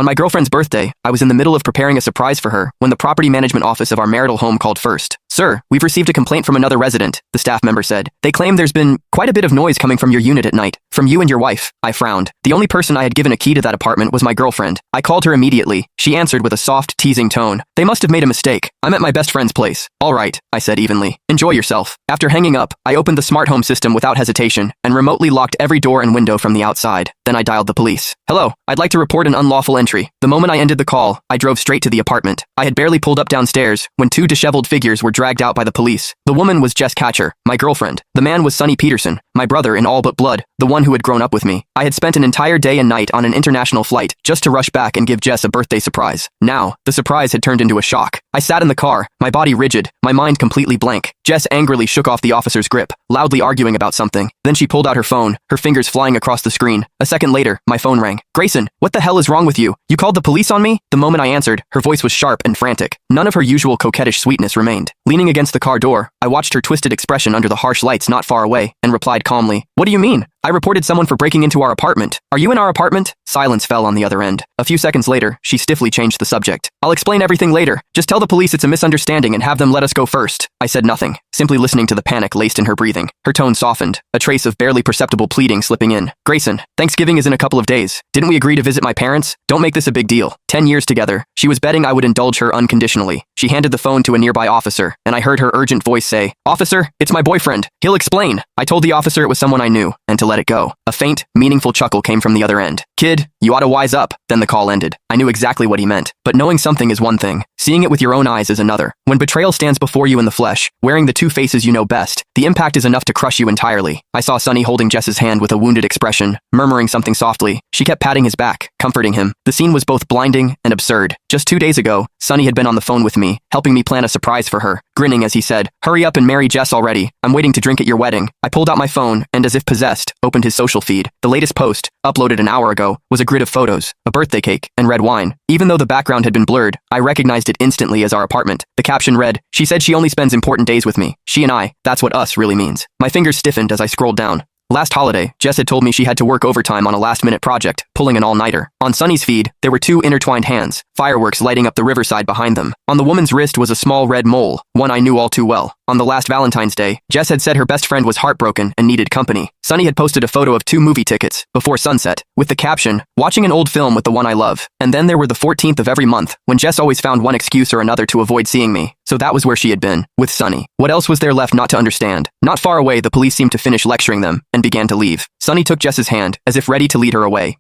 On my girlfriend's birthday, I was in the middle of preparing a surprise for her when the property management office of our marital home called first. Sir, we've received a complaint from another resident, the staff member said. They claim there's been quite a bit of noise coming from your unit at night. From you and your wife. I frowned. The only person I had given a key to that apartment was my girlfriend. I called her immediately. She answered with a soft, teasing tone. They must have made a mistake. I'm at my best friend's place. All right, I said evenly. Enjoy yourself. After hanging up, I opened the smart home system without hesitation and remotely locked every door and window from the outside. Then I dialed the police. Hello, I'd like to report an unlawful entry. The moment I ended the call, I drove straight to the apartment. I had barely pulled up downstairs when two disheveled figures were dragged out by the police. The woman was Jess Catcher, my girlfriend. The man was Sonny Peterson, my brother in all but blood, the one who had grown up with me. I had spent an entire day and night on an international flight just to rush back and give Jess a birthday surprise. Now, the surprise had turned into a shock. I sat in the car, my body rigid, my mind completely blank. Jess angrily shook off the officer's grip, loudly arguing about something. Then she pulled out her phone, her fingers flying across the screen. A second later, my phone rang. Grayson, what the hell is wrong with you? You called the police on me? The moment I answered, her voice was sharp and frantic. None of her usual coquettish sweetness remained. Leaning against the car door, I watched her twisted expression under the harsh lights not far away and replied calmly, What do you mean? I reported someone for breaking into our apartment. Are you in our apartment? Silence fell on the other end. A few seconds later, she stiffly changed the subject. I'll explain everything later. Just tell the police it's a misunderstanding and have them let us go first. I said nothing, simply listening to the panic laced in her breathing. Her tone softened, a trace of barely perceptible pleading slipping in. Grayson, Thanksgiving is in a couple of days. Didn't we agree to visit my parents? Don't make this a big deal. 10 years together. She was betting I would indulge her unconditionally. She handed the phone to a nearby officer, and I heard her urgent voice say, Officer, it's my boyfriend. He'll explain. I told the officer it was someone I knew, and to let it go. A faint, meaningful chuckle came from the other end. Kid, you ought to wise up. Then the call ended. I knew exactly what he meant. But knowing something is one thing. Seeing it with your own eyes is another. When betrayal stands before you in the flesh, wearing the two faces you know best, the impact is enough to crush you entirely. I saw Sonny holding Jess's hand with a wounded expression, murmuring something softly. She kept patting his back, comforting him. The scene was both blinding and absurd. Just 2 days ago, Sonny had been on the phone with me, helping me plan a surprise for her, grinning as he said, Hurry up and marry Jess already. I'm waiting to drink at your wedding. I pulled out my phone and, as if possessed, opened his social feed. The latest post, uploaded an hour ago, was a grid of photos, a birthday cake, and red wine. Even though the background had been blurred, I recognized it instantly as our apartment. The caption read, She said she only spends important days with me. She and I, that's what us really means. My fingers stiffened as I scrolled down. Last holiday, Jess had told me she had to work overtime on a last-minute project, pulling an all-nighter. On Sonny's feed, there were two intertwined hands, fireworks lighting up the riverside behind them. On the woman's wrist was a small red mole, one I knew all too well. On the last Valentine's Day, Jess had said her best friend was heartbroken and needed company. Sonny had posted a photo of 2 movie tickets, before sunset, with the caption, Watching an old film with the one I love. And then there were the 14th of every month, when Jess always found one excuse or another to avoid seeing me. So that was where she had been, with Sonny. What else was there left not to understand? Not far away, the police seemed to finish lecturing them, and began to leave. Sonny took Jess's hand, as if ready to lead her away.